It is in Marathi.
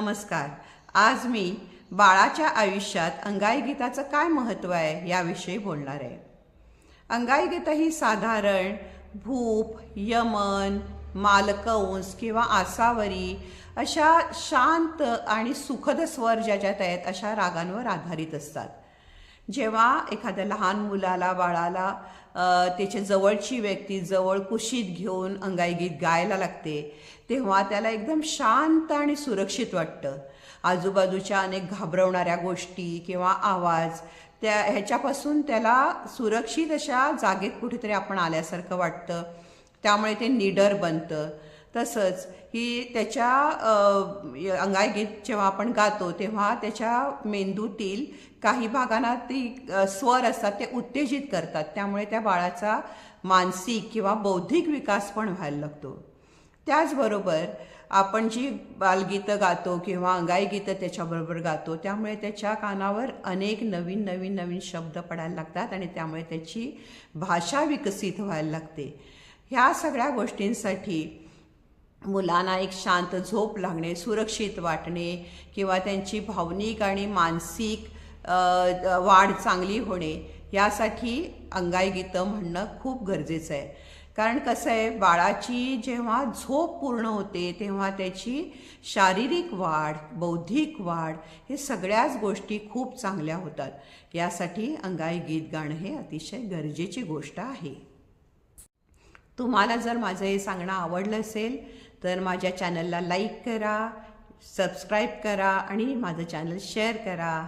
नमस्कार। आज मी बाळाच्या आयुष्यात अंगाई गीताचं काय महत्त्व आहे याविषयी बोलणार आहे। अंगाई गीत ही साधारण भूप, यमन, मालकंस किंवा आसावरी अशा शांत आणि सुखद स्वर ज्याच्यात आहेत अशा रागांवर आधारित असतात। जेव्हा एखाद्या लहान मुलाला बाळाला त्याच्या जवळची व्यक्ती जवळ कुशीत घेऊन अंगाई गीत गायला लागते तेव्हा त्याला एकदम शांत आणि सुरक्षित वाटतं। आजूबाजूच्या अनेक घाबरवणाऱ्या गोष्टी किंवा आवाज ह्याच्यापासून त्याला सुरक्षित अशा जागेत कुठेतरी आपण आल्यासारखं वाटतं, त्यामुळे ते निडर बनतं। तसंच ही त्याच्या अंगाई गीत जेव्हा आपण गातो तेव्हा त्याच्या मेंदूतील काही भागांना ती स्वर असतात ते उत्तेजित करतात, त्यामुळे त्या बाळाचा मानसिक किंवा बौद्धिक विकास पण व्हायला लागतो। त्याचबरोबर आपण जी बालगीतं गातो किंवा अंगाई गीतं त्याच्याबरोबर गातो त्यामुळे त्याच्या कानावर अनेक नवीन शब्द पडायला लागतात आणि त्यामुळे त्याची भाषा विकसित व्हायला लागते। ह्या सगळ्या गोष्टींसाठी मुलांना एक शांत झोप लागणे, सुरक्षित वाटणे किंवा त्यांची भावनिक आणि मानसिक वाढ चांगली होणे यासाठी अंगाई गीतं म्हणणं खूप गरजेचं आहे। कारण कसं आहे, बाळाची जेव्हा झोप पूर्ण होते तेव्हा त्याची शारीरिक वाढ, बौद्धिक वाढ हे सगळ्याच गोष्टी खूप चांगल्या होतात। यासाठी अंगाई गीत गाणं हे अतिशय गरजेची गोष्ट आहे। तुम्हाला जर माझं हे सांगणं आवडलं असेल तर माझ्या चॅनलला लाईक करा, सबस्क्राईब करा आणि माझं चॅनल शेअर करा।